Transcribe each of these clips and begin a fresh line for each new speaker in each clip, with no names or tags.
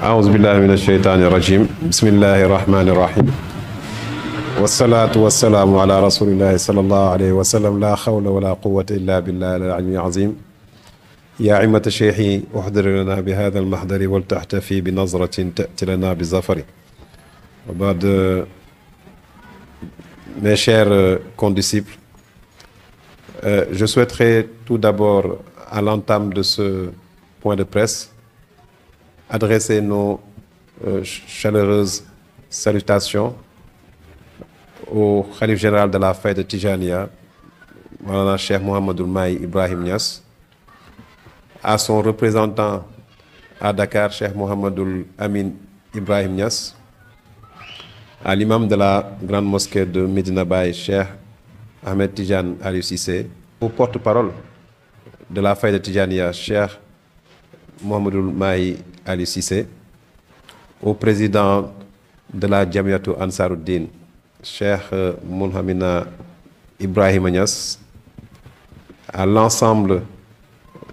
أعوذ بالله من الشيطان الرجيم بسم الله الرحمن الرحيم والصلاة والسلام على رسول الله صلى الله عليه وسلم لا حول ولا قوة إلا بالله العلي العظيم يا عمة شيخي احضر لنا بهذا المحضر ولتحتفي بنظرة تأتي لنا بظفر وبعد. Mes chers condisciples, je souhaiterais tout d'abord, à l'entame de ce point de presse, adresser nos chaleureuses salutations au Khalif général de la Fayda Tijaniya, Maulana Cheikh Mouhamadoul Mahi Ibrahim Niass, à son représentant à Dakar, Cheikh Mouhamadoul Amin Ibrahim Niass, à l'imam de la grande mosquée de Medina Baye, Cheikh Ahmed Tidiane Aliou Cissé, au porte-parole de la Fayda Tijaniya, Cheikh Mouhamadoul Mahi Aliou Cissé, au président de la Jamiatou Ansaruddin, Cheikh Moulhamina Ibrahim Niass, à l'ensemble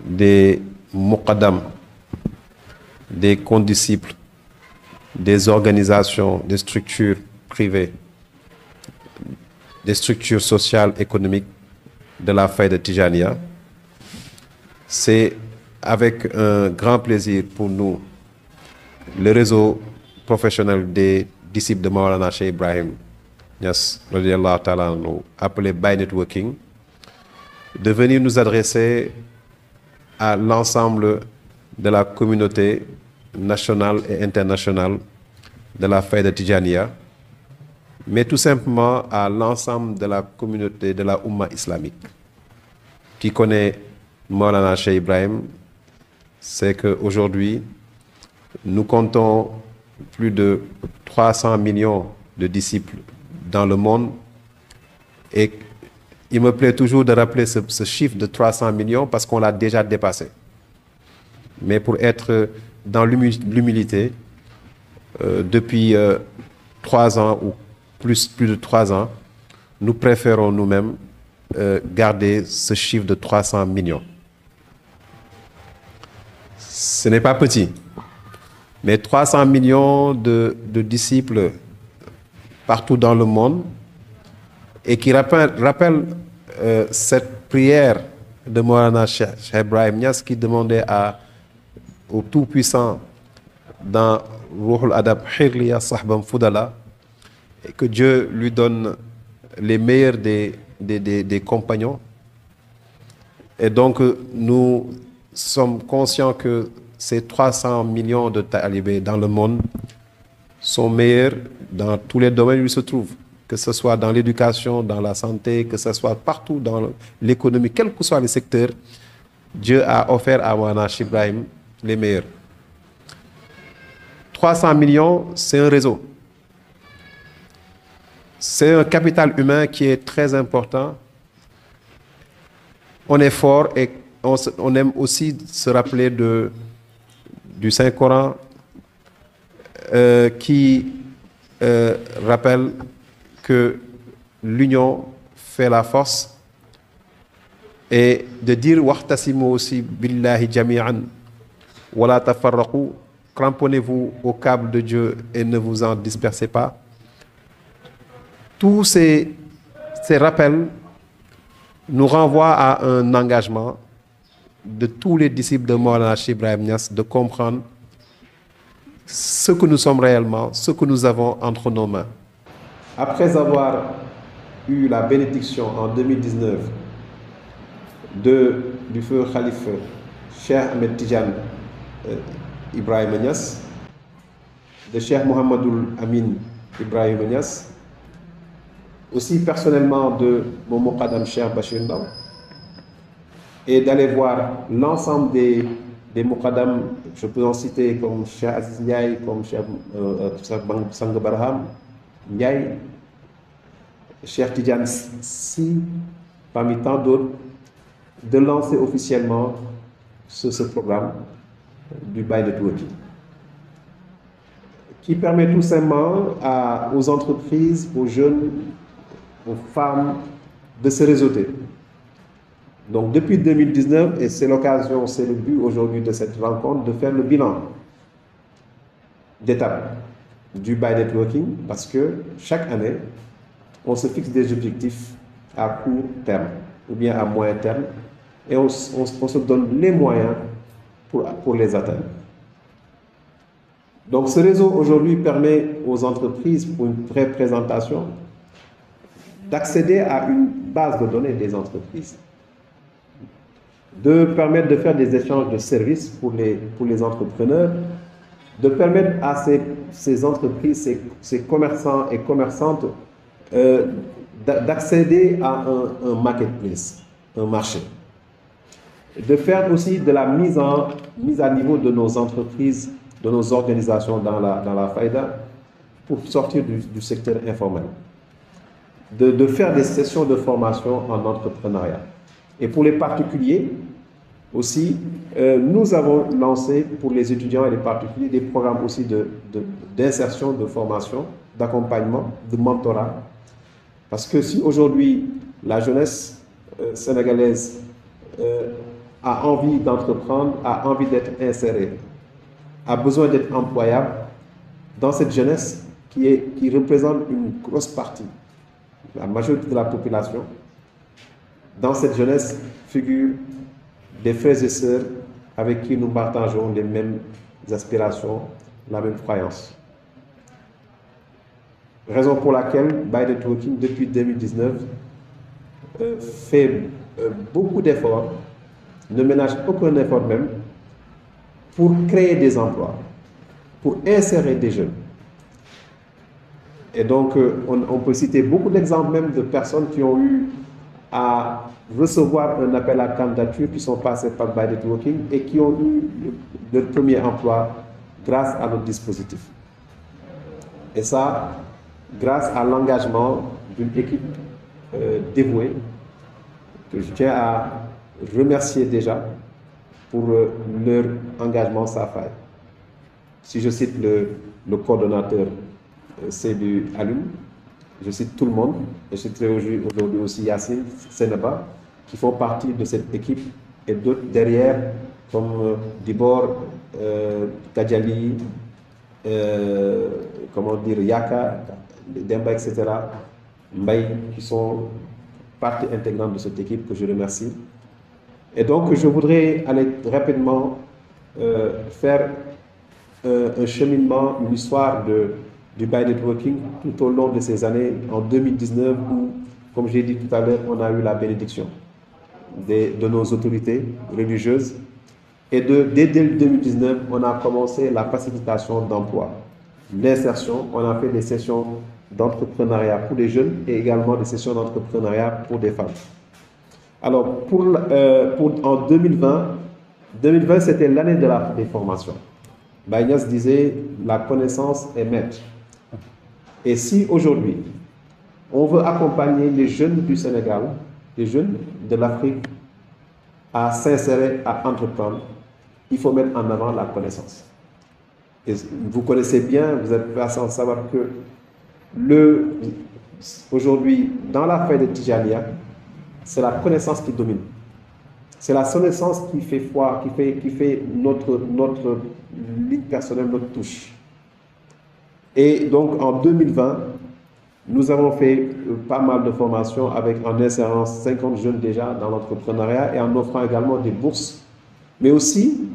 des muqaddam, des condisciples, des organisations, des structures privées, des structures sociales, économiques de la Fayda Tijaniya. C'est avec un grand plaisir pour nous, le réseau professionnel des disciples de Maulana Cheikh Ibrahim Niass, radiyallahu ta'ala anhu, appelé Baye Networking, de venir nous adresser à l'ensemble de la communauté nationale et internationale de la Fayda Tijaniya, mais tout simplement à l'ensemble de la communauté de la Oumma islamique. Qui connaît Maulana Cheikh Ibrahim, c'est qu'aujourd'hui, nous comptons plus de 300 millions de disciples dans le monde, et il me plaît toujours de rappeler ce chiffre de 300 millions parce qu'on l'a déjà dépassé. Mais pour être dans l'humilité, depuis 3 ans ou plus de 3 ans, nous préférons nous-mêmes garder ce chiffre de 300 millions. Ce n'est pas petit, mais 300 millions de disciples partout dans le monde, et qui rappellent cette prière de Maulana Cheikh Ibrahim Niass qui demandait au Tout-Puissant dans Ruhul Adab Hirliya Sahbam Fudala, et que Dieu lui donne les meilleurs des compagnons. Et donc nous sommes conscients que ces 300 millions de talibés dans le monde sont meilleurs dans tous les domaines où ils se trouvent, que ce soit dans l'éducation, dans la santé, que ce soit partout dans l'économie, quel que soit le secteur. Dieu a offert à Maulana Cheikh Ibrahim les meilleurs. 300 millions, c'est un réseau. C'est un capital humain qui est très important. On est fort et on aime aussi se rappeler du Saint-Coran qui rappelle que l'union fait la force, et de dire wa'tasimu aussi billahi jami'an wala tafarraqu, cramponnez-vous au câble de Dieu et ne vous en dispersez pas. Tous ces rappels nous renvoient à un engagement de tous les disciples de Maulana Cheikh Ibrahim Niass de comprendre ce que nous sommes réellement, ce que nous avons entre nos mains. Après avoir eu la bénédiction en 2019 du feu Khalife Cheikh Ahmed Tidiane Ibrahim Niass, de Cheikh Mouhamadoul Amin Ibrahim Niass, aussi personnellement de mon muqaddam Cheikh Bachir Ndaw, et d'aller voir l'ensemble des muqaddam, je peux en citer comme Cheikh Aziz Ndiaye, comme Cheikh Sang Barham Ndiaye, Cheikh Tidiane Sy, parmi tant d'autres, de lancer officiellement ce programme du Baye Networking, qui permet tout simplement aux entreprises, aux jeunes, aux femmes de se réseauter. Donc depuis 2019, et c'est l'occasion, c'est le but aujourd'hui de cette rencontre, de faire le bilan d'étape du buy networking parce que chaque année, on se fixe des objectifs à court terme ou bien à moyen terme et on se donne les moyens pour les atteindre. Donc ce réseau aujourd'hui permet aux entreprises, pour une vraie présentation, d'accéder à une base de données des entreprises, de permettre de faire des échanges de services pour les entrepreneurs, de permettre à ces entreprises, ces commerçants et commerçantes d'accéder à un marketplace, un marché. De faire aussi de la mise à niveau de nos entreprises, de nos organisations dans la faïda pour sortir du secteur informel. De faire des sessions de formation en entrepreneuriat. Et pour les particuliers aussi, nous avons lancé pour les étudiants et les particuliers des programmes aussi d'insertion, de formation, d'accompagnement, de mentorat. Parce que si aujourd'hui la jeunesse sénégalaise a envie d'entreprendre, a envie d'être insérée, a besoin d'être employable, dans cette jeunesse qui représente une grosse partie, la majorité de la population, dans cette jeunesse figurent des frères et sœurs avec qui nous partageons les mêmes aspirations, la même croyance. Raison pour laquelle Buy Networking, depuis 2019, fait beaucoup d'efforts, ne ménage aucun effort même, pour créer des emplois, pour insérer des jeunes. Et donc, on peut citer beaucoup d'exemples même de personnes qui ont eu à recevoir un appel à candidature, qui sont passés par Buy Networking et qui ont eu leur premier emploi grâce à notre dispositif. Et ça, grâce à l'engagement d'une équipe dévouée, que je tiens à remercier déjà pour leur engagement sans faille. Si je cite le coordonnateur Seydou Alioune, je cite tout le monde, et je citerai aujourd'hui aussi Yassine Senaba, qui font partie de cette équipe, et d'autres derrière, comme Dibor, Kadjali, comment dire, Yaka, Demba, etc., Mbaye, qui sont partie intégrante de cette équipe que je remercie. Et donc, je voudrais aller rapidement faire un cheminement, une histoire du Buy Networking tout au long de ces années, en 2019, où, comme j'ai dit tout à l'heure, on a eu la bénédiction de nos autorités religieuses. Et dès 2019, on a commencé la facilitation d'emploi, l'insertion. On a fait des sessions d'entrepreneuriat pour les jeunes et également des sessions d'entrepreneuriat pour des femmes. Alors, en 2020 c'était l'année des formations. Baye Niasse disait « la connaissance est maître ». Et si aujourd'hui, on veut accompagner les jeunes du Sénégal, les jeunes de l'Afrique, à s'insérer, à entreprendre, il faut mettre en avant la connaissance. Et vous connaissez bien, vous êtes pas sans savoir que aujourd'hui, dans la faille de Tijania, c'est la connaissance qui domine. C'est la connaissance qui fait foi, qui fait notre ligne personnelle, notre touche. Et donc en 2020, nous avons fait pas mal de formations en insérant 50 jeunes déjà dans l'entrepreneuriat et en offrant également des bourses. Mais aussi,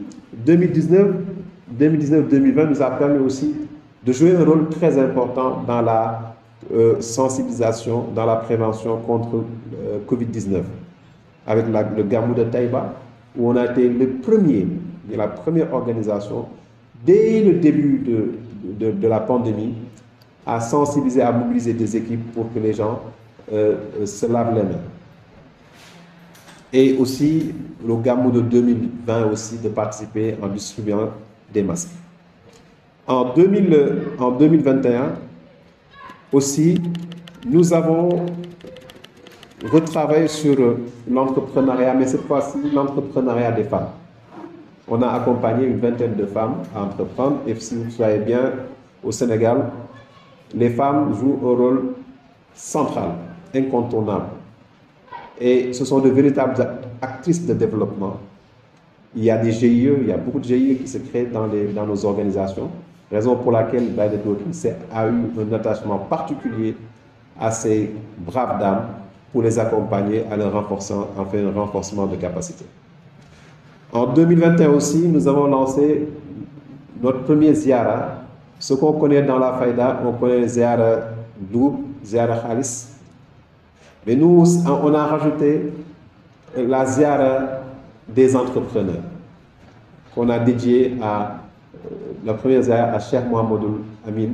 2019-2020 nous a permis aussi de jouer un rôle très important dans la sensibilisation, dans la prévention contre Covid-19. Avec le Gamou de Taïba, où on a été la première organisation, dès le début de la pandémie, à sensibiliser, à mobiliser des équipes pour que les gens se lavent les mains. Et aussi, le Gamou de 2020 aussi, de participer en distribuant des masques. En 2021, aussi, nous avons retravaillé sur l'entrepreneuriat, mais cette fois-ci, l'entrepreneuriat des femmes. On a accompagné une vingtaine de femmes à entreprendre, et si vous savez bien, au Sénégal, les femmes jouent un rôle central, incontournable. Et ce sont de véritables actrices de développement. Il y a des GIE, il y a beaucoup de GIE qui se créent dans nos organisations. raison pour laquelle Baïnet Working a eu un attachement particulier à ces braves dames pour les accompagner à leur un renforcement de capacité. En 2021 aussi, nous avons lancé notre premier ziara. Ce qu'on connaît dans la Faïda, on connaît ziara Doub, ziara Khalis. Mais nous, on a rajouté la ziara des entrepreneurs, qu'on a dédié à la première ziara à Cheikh Mohamedou Amin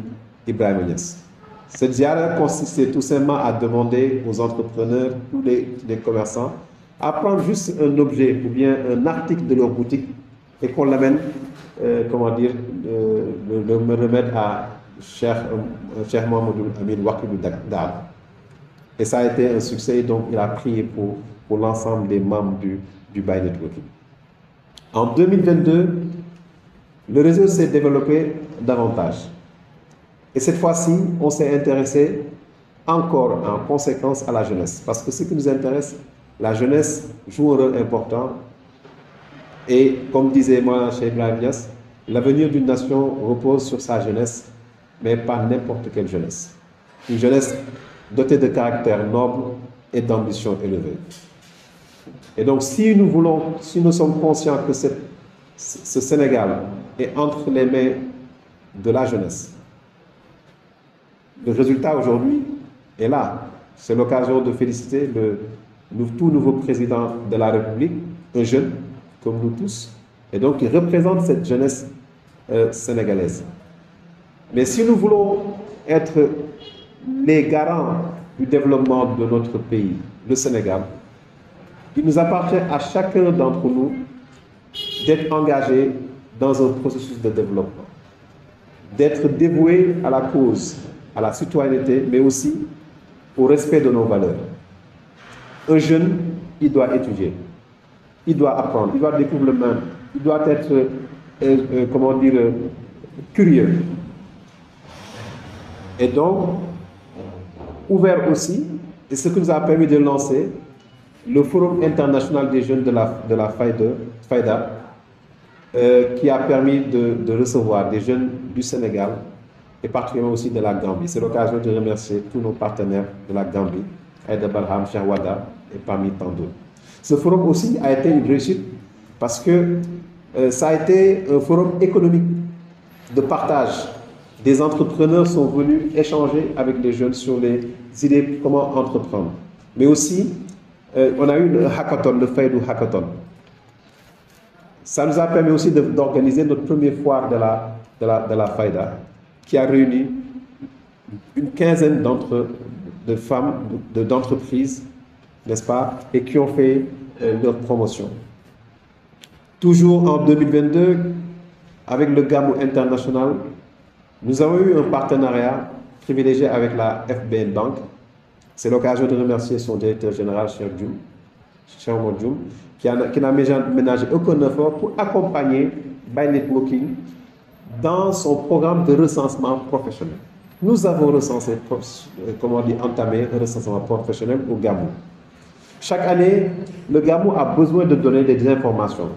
Ibrahima Niass. Cette ziara consistait tout simplement à demander aux entrepreneurs, tous les commerçants, à prendre juste un objet ou bien un article de leur boutique et qu'on l'amène, comment dire, le remettre à Cheikh Mohamedou Amin Wakilou Dar. Et ça a été un succès, donc il a prié pour l'ensemble des membres du Baïnet Working. En 2022, le réseau s'est développé davantage. Et cette fois-ci, on s'est intéressé encore en conséquence à la jeunesse. Parce que ce qui nous intéresse, la jeunesse joue un rôle important. Et comme disait moi, Cheikh Ibrahim Niass, l'avenir d'une nation repose sur sa jeunesse, mais pas n'importe quelle jeunesse. Une jeunesse dotée de caractère noble et d'ambition élevée. Et donc, si nous sommes conscients que ce Sénégal est entre les mains de la jeunesse, le résultat aujourd'hui est là. C'est l'occasion de féliciter le tout nouveau président de la République, un jeune comme nous tous, et donc il représente cette jeunesse sénégalaise. Mais si nous voulons être les garants du développement de notre pays, le Sénégal, il nous appartient à chacun d'entre nous d'être engagé dans un processus de développement, d'être dévoué à la cause, à la citoyenneté, mais aussi au respect de nos valeurs. Un jeune, il doit étudier, il doit apprendre, il doit découvrir le monde, il doit être, comment dire, curieux. Et donc, ouvert aussi, et ce qui nous a permis de lancer le Forum international des jeunes de la Faïda, qui a permis de recevoir des jeunes du Sénégal et particulièrement aussi de la Gambie. C'est l'occasion de remercier tous nos partenaires de la Gambie, Aïda Barham, Shahwada et parmi tant d'autres. Ce forum aussi a été une réussite parce que ça a été un forum économique de partage. Des entrepreneurs sont venus échanger avec les jeunes sur les idées, comment entreprendre. Mais aussi, on a eu le hackathon, le Faïdou Hackathon. Ça nous a permis aussi d'organiser notre première foire de la Faïda, qui a réuni une quinzaine de femmes, d'entreprises, n'est-ce pas, et qui ont fait leur promotion. Toujours en 2022, avec le Gamou International, nous avons eu un partenariat privilégié avec la FBN Bank. C'est l'occasion de remercier son directeur général, Cheikh Djoum, qui n'a ménagé aucun effort pour accompagner Baïnet Working dans son programme de recensement professionnel. Nous avons recensé, entamé un recensement professionnel au Gamou. Chaque année, le Gamou a besoin de donner des informations.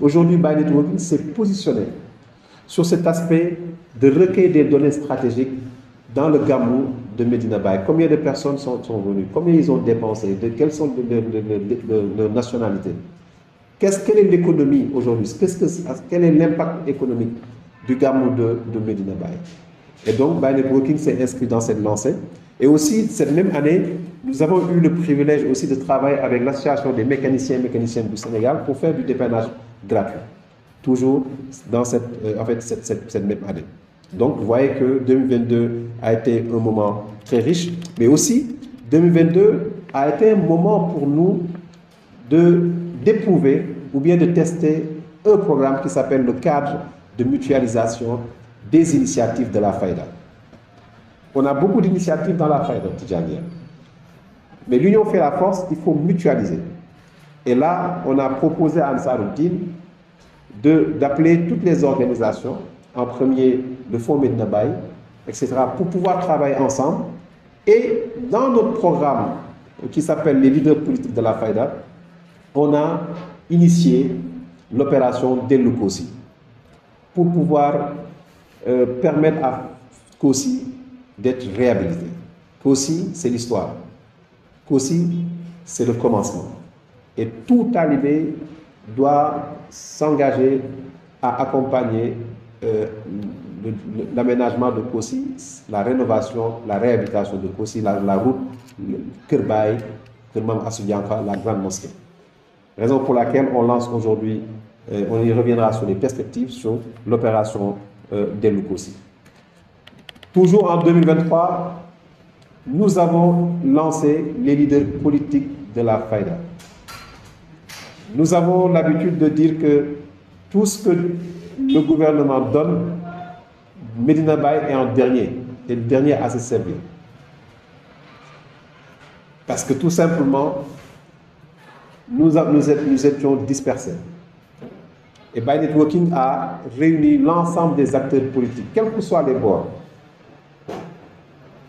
Aujourd'hui, Baïnet Working s'est positionné sur cet aspect de recueil des données stratégiques dans le Gamou de Medina Baye. Combien de personnes sont venues? Combien ils ont dépensé? Quelles sont leurs nationalités? Quelle est l'économie aujourd'hui? Quel est l'impact économique du Gamou de Medina Baye? Et donc, Baïnet Working s'est inscrit dans cette lancée. Et aussi, cette même année, nous avons eu le privilège aussi de travailler avec l'Association des mécaniciens et mécaniciennes du Sénégal pour faire du dépannage gratuit. Toujours dans cette même année. Donc, vous voyez que 2022 a été un moment très riche, mais aussi 2022 a été un moment pour nous d'éprouver ou bien de tester un programme qui s'appelle le cadre de mutualisation des initiatives de la Faïda. On a beaucoup d'initiatives dans la Faïda Tidjaniya. Mais l'union fait la force, il faut mutualiser. Et là, on a proposé à Ansaruddin d'appeler toutes les organisations, en premier le Fonds Medina Baye, etc., pour pouvoir travailler ensemble. Et dans notre programme qui s'appelle les leaders politiques de la Faïda, on a initié l'opération Delukosi pour pouvoir permettre à Kossy d'être réhabilité. Kossy, c'est l'histoire. Kossy, c'est le commencement. Et tout talibé doit s'engager à accompagner l'aménagement de Kossy, la rénovation, la réhabilitation de Kossy, la route Kerbaï, Kermam Assoudianka, la grande mosquée. Raison pour laquelle on lance aujourd'hui, on y reviendra sur les perspectives, sur l'opération d'Elou Kossy. Toujours en 2023, nous avons lancé les leaders politiques de la Faïda. Nous avons l'habitude de dire que tout ce que le gouvernement donne, Medina Baye est en dernier, et le dernier à se servir. Parce que tout simplement, nous étions dispersés. Et Baye Networking a réuni l'ensemble des acteurs politiques, quels que soient les bords,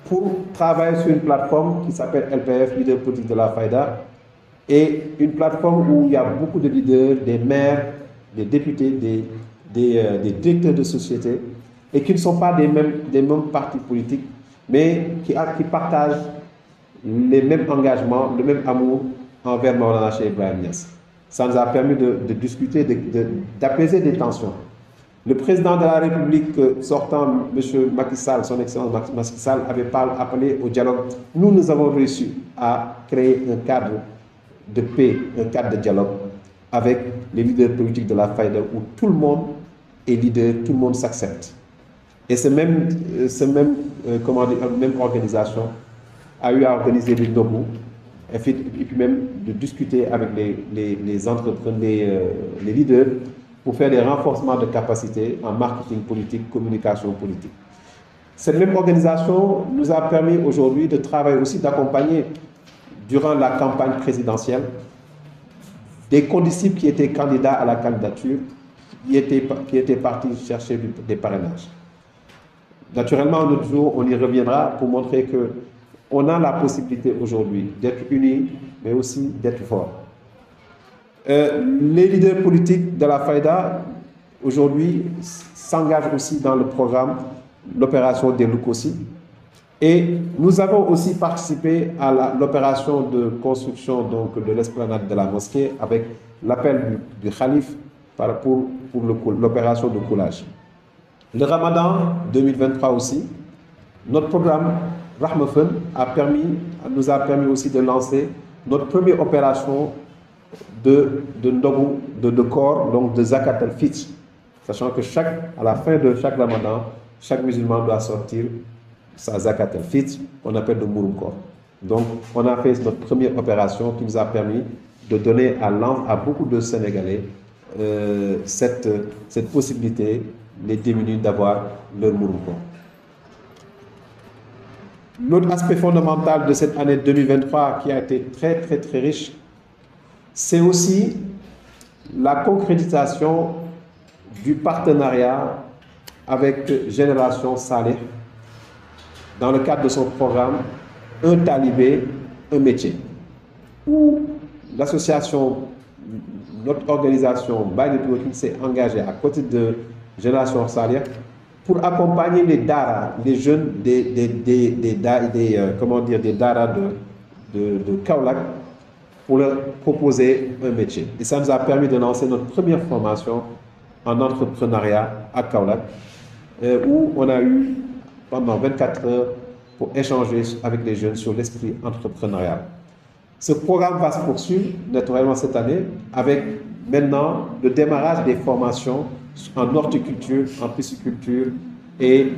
pour travailler sur une plateforme qui s'appelle LPF, Leader Politique de la Faïda, et une plateforme où il y a beaucoup de leaders, des maires, des députés, des directeurs de société, et qui ne sont pas des mêmes partis politiques, mais qui partagent les mêmes engagements, le même amour envers Maulana Cheikh Ibrahim Niass. Ça nous a permis de discuter, d'apaiser des tensions. Le président de la République sortant, M. Macky Sall, son excellence Macky Sall, avait appelé au dialogue. Nous avons réussi à créer un cadre de paix, un cadre de dialogue avec les leaders politiques de la Faïda où tout le monde est leader, tout le monde s'accepte. Et cette même organisation a eu à organiser des Nobou et puis même de discuter avec les entrepreneurs, les leaders pour faire des renforcements de capacités en marketing politique, communication politique. Cette même organisation nous a permis aujourd'hui de travailler aussi, d'accompagner durant la campagne présidentielle des condisciples qui étaient candidats à la candidature, qui étaient partis chercher des parrainages. Naturellement, un autre jour, on y reviendra pour montrer qu'on a la possibilité aujourd'hui d'être unis, mais aussi d'être forts. Les leaders politiques de la Faïda, aujourd'hui, s'engagent aussi dans le programme, l'opération d'Elou Kossy. Et nous avons aussi participé à l'opération de construction de l'esplanade de la mosquée avec l'appel du Khalif pour l'opération de coulage. Le Ramadan 2023 aussi, notre programme Rahmafen nous a permis aussi de lancer notre première opération de corps, donc de Zakat al-Fitr, sachant que à la fin de chaque Ramadan, chaque musulman doit sortir sa Zakat al-Fitr, qu'on appelle le Mouroum Kor. Donc, on a fait notre première opération qui nous a permis de donner à beaucoup de Sénégalais cette possibilité, les démunis, d'avoir leur Mouroum Kor. L'autre aspect fondamental de cette année 2023 qui a été très, très, très riche, c'est aussi la concrétisation du partenariat avec Génération Saleh dans le cadre de son programme Un talibé, un métier, où l'association, notre organisation Baye Networking s'est engagée à côté de Génération Saleh pour accompagner les daras, les jeunes des daras de Kaolack, pour leur proposer un métier. Et ça nous a permis de lancer notre première formation en entrepreneuriat à Kaolack, où on a eu pendant 24 heures pour échanger avec les jeunes sur l'esprit entrepreneurial. Ce programme va se poursuivre naturellement cette année avec maintenant le démarrage des formations en horticulture, en pisciculture et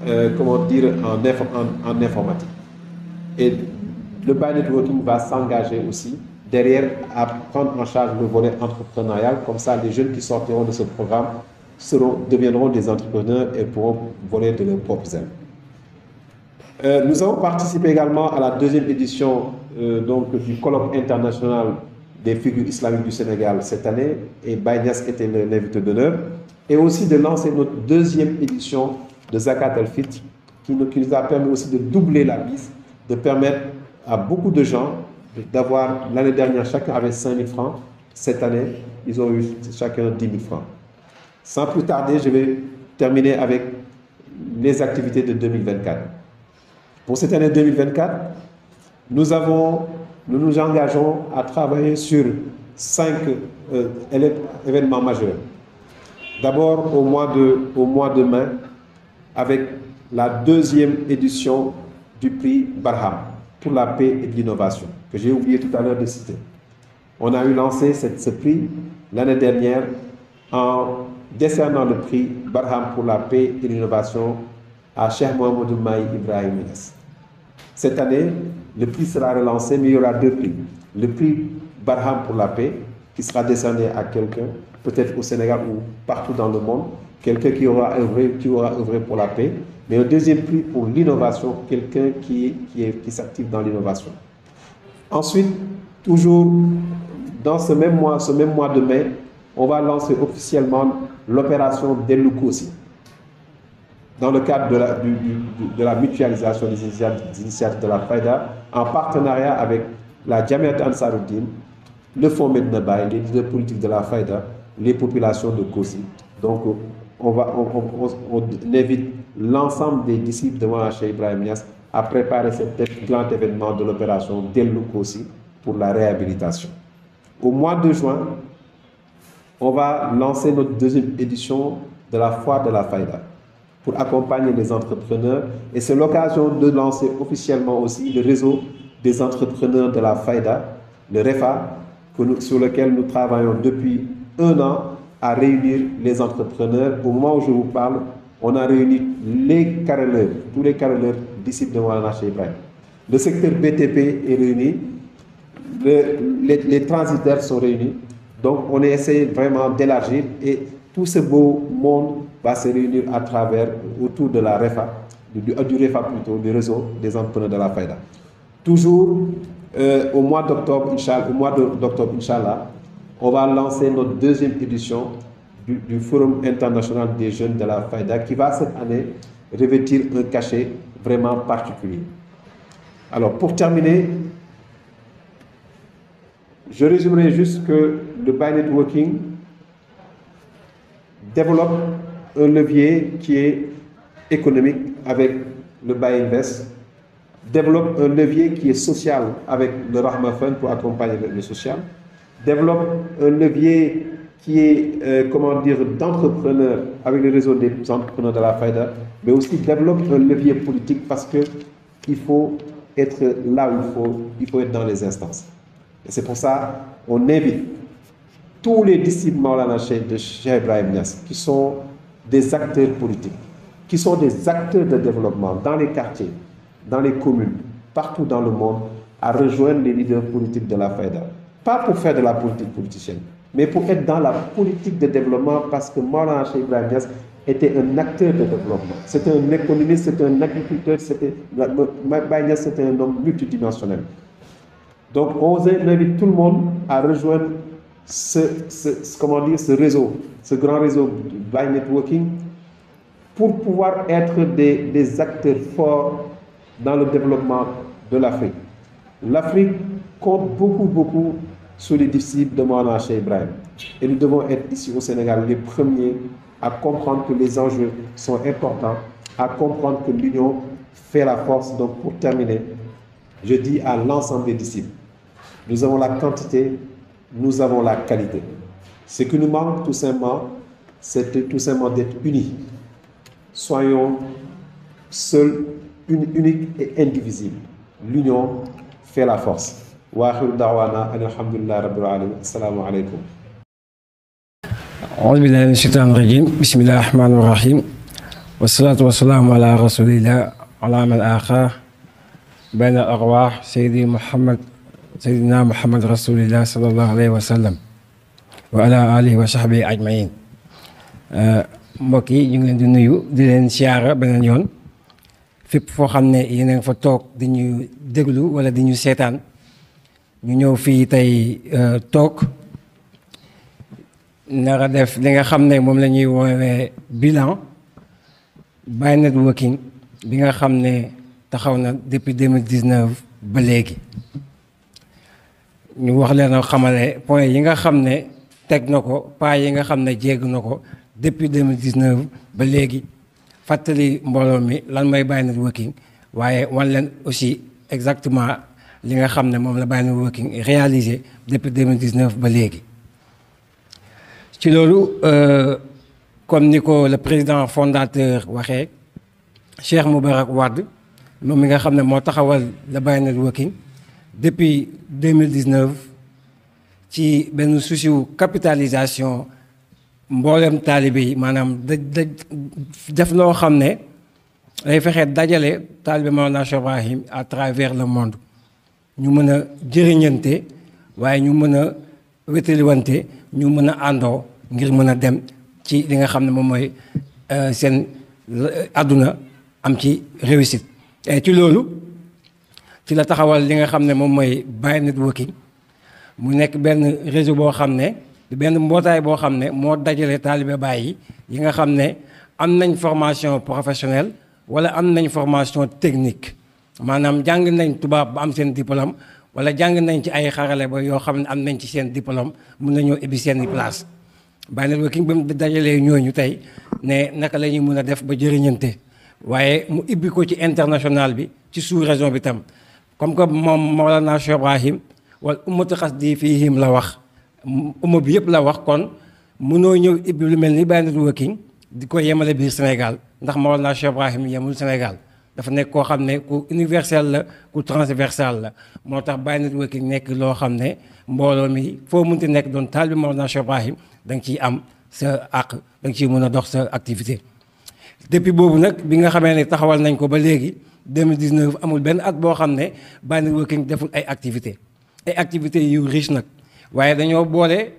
en informatique. Et le Baye Networking va s'engager aussi derrière à prendre en charge le volet entrepreneurial. Comme ça, les jeunes qui sortiront de ce programme deviendront des entrepreneurs et pourront voler de leurs propres ailes. Nous avons participé également à la deuxième édition du colloque international des figures islamiques du Sénégal cette année, et Baye Niass était l'invité d'honneur, et aussi de lancer notre deuxième édition de Zakat al-Fitr qui nous a permis aussi de doubler la mise, de permettre à beaucoup de gens d'avoir, l'année dernière, chacun avait 5 000 francs, cette année, ils ont eu chacun 10 000 francs. Sans plus tarder, je vais terminer avec les activités de 2024. Pour cette année 2024, nous nous engageons à travailler sur 5 événements majeurs. D'abord, au mois de mai, avec la 2e édition du prix Barham pour la paix et de l'innovation, que j'ai oublié tout à l'heure de citer. On a eu lancé ce prix l'année dernière en décernant le prix Barham pour la paix et l'innovation à Cheikh Mohamedou Mahi Ibrahim Niass. Cette année, le prix sera relancé, mais il y aura 2 prix. Le prix Barham pour la paix, qui sera décerné à quelqu'un, peut-être au Sénégal ou partout dans le monde, quelqu'un qui aura œuvré pour la paix, mais un 2e prix pour l'innovation, quelqu'un qui s'active dans l'innovation. Ensuite, toujours dans ce même mois de mai, on va lancer officiellement l'opération Dellu Kossy, dans le cadre de la mutualisation des initiatives de la Fayda, en partenariat avec la Jamiat Ansaruddin, le Fonds Medina Baye, les leaders politiques de la Fayda, les populations de Kossy. Donc, on invite l'ensemble des disciples de Mawlana Cheikh Ibrahim Niass à préparer cet grand événement de l'opération Dellu Kossy pour la réhabilitation. Au mois de juin, on va lancer notre 2e édition de la foire de la Fayda pour accompagner les entrepreneurs, et c'est l'occasion de lancer officiellement aussi le réseau des entrepreneurs de la Fayda, le REFA, sur lequel nous travaillons depuis 1 an à réunir les entrepreneurs. Au moment où je vous parle, on a réuni les carreleurs, tous les carreleurs disciples de Mawlana Cheikh Ibrahim. Le secteur BTP est réuni, les transitaires sont réunis. Donc on essaie vraiment d'élargir, et tout ce beau monde va se réunir autour de la REFA, du REFA plutôt, du réseau des entrepreneurs de la Fayda. Toujours au mois d'octobre, Inch'Allah, on va lancer notre 2e édition du Forum international des jeunes de la Fayda, qui va cette année revêtir un cachet vraiment particulier. Alors pour terminer, je résumerai juste que le Baye Networking développe un levier qui est économique avec le Baye Invest, développe un levier qui est social avec le Rahma Fund pour accompagner le social, développe un levier qui est, d'entrepreneurs avec le réseau des entrepreneurs de la Fayda, mais aussi développe un levier politique, parce qu'il faut être là où il faut être dans les instances. Et c'est pour ça qu'on invite tous les disciples Mawlana de Cheikh Ibrahim Niass, qui sont des acteurs politiques, qui sont des acteurs de développement dans les quartiers, dans les communes, partout dans le monde, à rejoindre les leaders politiques de la Fayda. Pas pour faire de la politique politicienne, mais pour être dans la politique de développement, parce que Mawlana Cheikh Ibrahim Niass était un acteur de développement. C'était un économiste, c'était un agriculteur, Baye Niass c'était un homme multidimensionnel. Donc on invite tout le monde à rejoindre ce réseau, ce grand réseau du Baye Networking, pour pouvoir être des acteurs forts dans le développement de l'Afrique. L'Afrique compte beaucoup sur les disciples de Mawlana Cheikh Ibrahim. Et nous devons être ici au Sénégal les premiers à comprendre que les enjeux sont importants, à comprendre que l'union fait la force. Donc pour terminer, je dis à l'ensemble des disciples, nous avons la quantité, nous avons la qualité. Ce qui nous manque tout simplement, c'est tout simplement d'être unis. Soyons seuls, uniques et indivisibles. L'union fait la force. Wa akhiru da'wana alhamdulillahi rabbil alamin. Assalamu alaikum.
أعوذ بالله من الشيطان الرجيم بسم الله الرحمن الرحيم والصلاة والسلام على رسول الله على من آخاه بين الأرواح سيدنا محمد رسول الله صلى الله عليه وسلم وعلى آله وصحبه أجمعين. mbokk yi ñu ngi leen di nuyu di leen siyaara beneen yoon fépp foo xam ne yéen a nga fa toog di ñu déglu wala di ñu seetaan ñu ñëw fii tey toog nara def li nga xam ne moom la ñuy woowee bilan Baye Networking bi nga xam ne taxaw na depuis 2019 ba léegi ñu wax leen xamale point yi nga xam ne teg na ko pas yi nga xam ne jéeg na ko depuis 2019 ba léegi fàttali mbooloo mi lan mooy Baye Networking waaye wan leen aussi exactement li nga xam ne moom la Baye Networking réalisé depuis 2019 ba léegi. ci loolu comme ni ko le président fondateur waxee Cheikh Moubarak Wade moom mi nga xam ne moo taxawal la Baye Networking depuis 2019 ci benn souci wu capitalisation mboolem taalibe yi maanaam def loo xam ne day fexe dajale taalibe Mawlana Cheikh Ibrahim à travers le monde ñu mën a jëriñante waaye ñu mën a wétaliwante ñu mën a àndoo ngir mën a dem ci li nga xam ne moom mooy seen àdduna am ci réussite. et ci loolu ci la taxawal li nga xam ne moom mooy Baye Networking mu nekk benn réseau boo xam ne benn mbootaay boo xam ne moo dajale taalibe Baye yi nga xam ne am nañ formation professionnelle wala am nañ formation technique maanaam jàng nañ tubaab ba am seen diplôme wala jàng nañ ci ay xarale ba yoo xam ne am nañ ci seen diplôme mun nañoo ibbi seen place. Baye Networking ba mu dajalee ñooñu tey ne naka la ñuy mën a def ba jëriñante waaye mu ibbi ko ci international bi ci sous-région bi tam comme que moom Mawlana Cheikh Ibrahim wala ummatu xasdi fiihim la wax umma bi yëpp la wax kon mënoo ñëw ibbi lu mel ni Baye Networking di ko yemale biir Sénégal ndax Mawlana Cheikh Ibrahim yemul Sénégal dafa nekk koo xam ne ku universel la ku transversal la moo tax Baye Networking nekk loo xam ne mbooloo mi foo munti nekk doon taal bi Mawlana Cheikh Ibrahim da nga ciy am sa àq da nga ciy mën a dox sa activité. depuis boobu nag bi nga xamee ne taxawal nañ ko ba léegi 2019 amul benn at boo xam ne Baye Networking deful ay activités yu riche nag waaye dañoo boole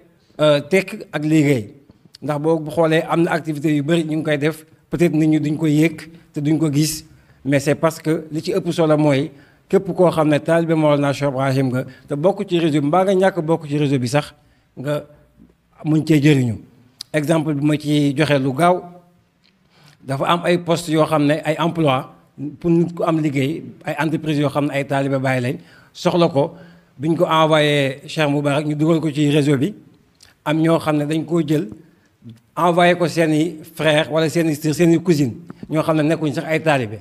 tekk ak liggéey ndax boo xoolee am na activités yu bëri ñu ngi koy def peut-être nit ñi duñ ko yëg te duñ ko gis mais c'est parce que li ci ëpp solo mooy képp koo xam ne taalibe Mawlana Cheikh Ibrahim nga te bokk ci réseau bi mbaa nga ñàkk bokk ci réseau bi sax nga muñ cee jëriñu. exemple bi ma ci joxe lu gaaw dafa am ay postes yoo xam ne ay emploi pour nit ku am liggéey ay entreprises yoo xam ne ay taalibe Baye lañ soxla ko biñ ko envoyé Cheikh Moubarak ñu dugal ko ci réseau bi am ñoo xam ne dañ koo jël envoyé ko seeni frère wala seeni sœur seeni cousine ñoo xam ne nekkuñ sax ay taalibe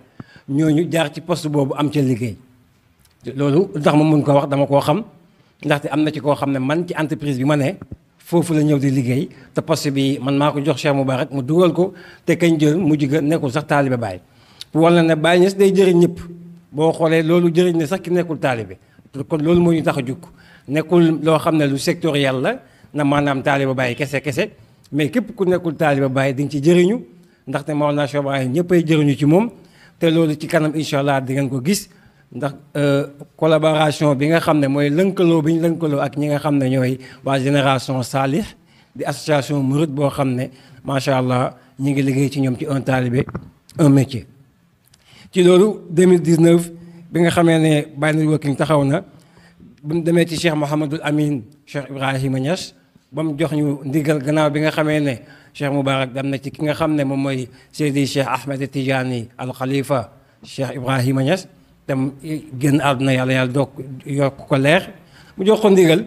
ñooñu jaar ci poste boobu am ca liggéey. loolu lu tax ma mun ko wax dama koo xam ndaxte am na ci koo xam ne man ci entreprise bi ma ne foofu la ñëw di liggéey te poste bi man maa ko jox Cheikh Moubarak mu dugal ko te kañ jël mujj ga nekkul sax taalibe Baye. pour wala ne Baye Niass day jëriñ ñëpp boo xoolee loolu jëriñ ne sax ki nekkul taalibe kon loolu moo ñu tax a jukk nekkul loo xam ne lu sectoriel la na maanaam taalibe Baye kese mais képp ku nekkul taalibe Baye di nga ci jëriñu ndaxte Mawlana Cheikh Ibrahim ñëppay jëriñu ci moom te loolu ci kanam incha allah di ngeen ko gis. ndax collaboration bi nga xam ne mooy lënkaloo bi ñu lënkaloo ak ñi nga xam ne ñooy waa génération Salih di association Mouride boo xam ne macha allah ñu ngi liggéey ci ñoom ci un talibé un métier. ci loolu 2019 bi nga xamee ne Baye Networking taxaw na bu mu demee ci Cheikh Mouhamadul Amin Cheikh Ibrahima Niass ba mu jox ñu ndigal gannaaw bi nga xamee ne Cheikh Moubarak dem na ci ki nga xam ne moom mooy Seydi Cheikh Ahmed Tidiane al Khalifa Cheikh Ibrahima Niass. dem génn àdduna yàlla doog yokk ko leer mu jox ko ndigal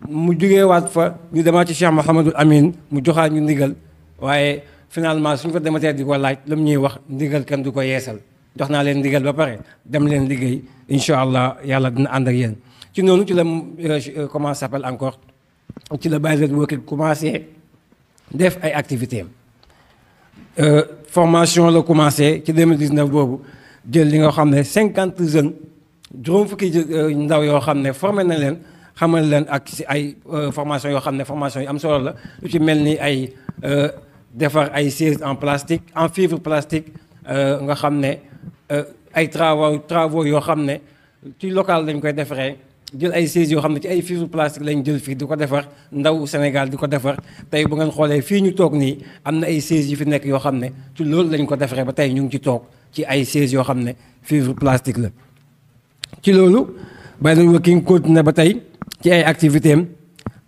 mu jugeewaat fa ñu demaat ci Cheikh Mouhamadul Amin mu joxaat ñu ndigal waaye finalement suñ ko dematee di ko laaj lu mu ñuy wax ndigal kenn du ko yeesal jox naa leen ndigal ba pare dem leen liggéey incha allah yàlla dina ànd ak yéen. ci noonu ci la comment ça s'appelle encore ci la Baye Networking commencé def ay activités am formation la commencé ci 2019 boobu. jël li nga xam ne 50 jeunes juróom fukki ndaw yoo xam ne formé na leen xamal leen ak si ay formation yoo xam ne formation yu am solo la lu ci mel ni ay defar ay sièges en plastique en fibre plastique nga xam ne ay travaux yoo xam ne ci local lañ koy defaree jël ay sièges yoo xam ne ci ay fibre plastique lañ jël fii di ko defar ndaw Sénégal di ko defar tey bu ngeen xoolee fii ñu toog nii am na ay sièges yu fi nekk yoo xam ne ci loolu lañ ko defaree ba tey ñu ngi ci toog ci ay sièges yoo xam ne fibre plastique la. ci loolu Baye Networking continué ba tey ci ay activités am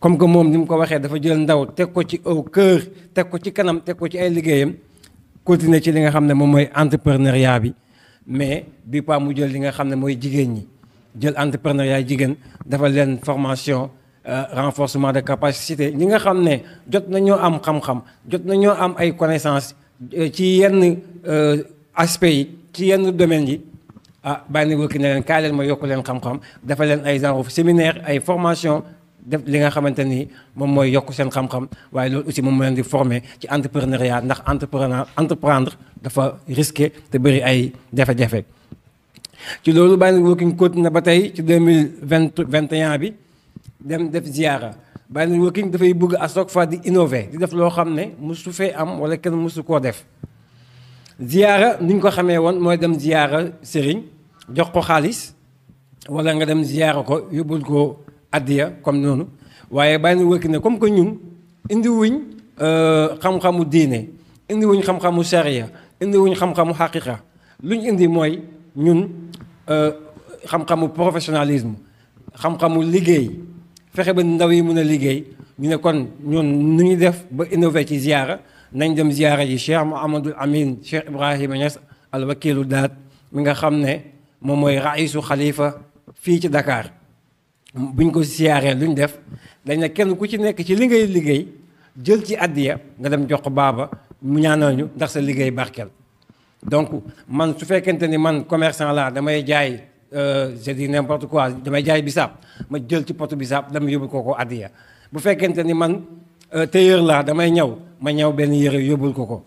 comme que moom ni mu ko waxee dafa jël ndaw teg ko ci au cœur teg ko ci kanam teg ko ci ay liggéeyam continué ci li nga xam ne moom mooy entrepreneuriat bi mais bi pas mu jël li nga xam ne mooy jigéen ñi jël entrepreneuriat jigéen dafa leen formation renforcement de capacité ñi nga xam ne jot nañoo am xam-xam jot nañoo am ay connaissances ci yenn aspects yi ci yenn domaines yi Baye Networking ne leen kaay leen ma yokk leen xam-xam dafa leen ay genre séminaire ay formation def li nga xamante ni moom mooy yokk seen xam-xam waaye loolu aussi moom moo leen di former ci entrepreneuriat ndax entreprendre dafa risqué te bëri ay jafe-jafe. ci loolu Baye Networking continue na ba tey ci 2021 bi dem def ziara Baye Networking dafay bëgg à chaque fois di innover di def loo xam ne mosu fee am wala kenn mosu koo def. ziara ni ñu ko xamee woon mooy dem ziara sëriñ jox ko xaalis wala nga dem ziara ko yóbbul ko addiya comme noonu waaye Baye Networking ne comme que ñun indi wuñ xam-xamu diine indi wuñ xam-xamu sharia indi wuñ xam-xamu xaqiqa lu ñu indi mooy ñun xam-xamu professionnalisme xam-xamu liggéey fexe ba ndaw yi mën a liggéey ñu ne kon ñun nu ñuy def ba innover ci ziara nañ dem ziara ji Cheikh Mouhamadul Amin Cheikh Ibrahima Niass al wakilu daat mi nga xam ne moom mooy raisu xalifa fii ci Dakar buñ ko ziaree luñ def dañ ne kenn ku ci nekk ci li ngay liggéey jël ci addiya nga dem jox ko baaba mu ñaanal ñu ndax sa liggéey barkeel. donc man su fekkente ni man commerçant laa damay jaay je dis n'importe quoi damay jaay bisaab ma jël ci potu bisaab dama yóbbu ko addiya bu fekkente ni man tailleur laa damay ñaw ma ñaw benn yére yóbbul ko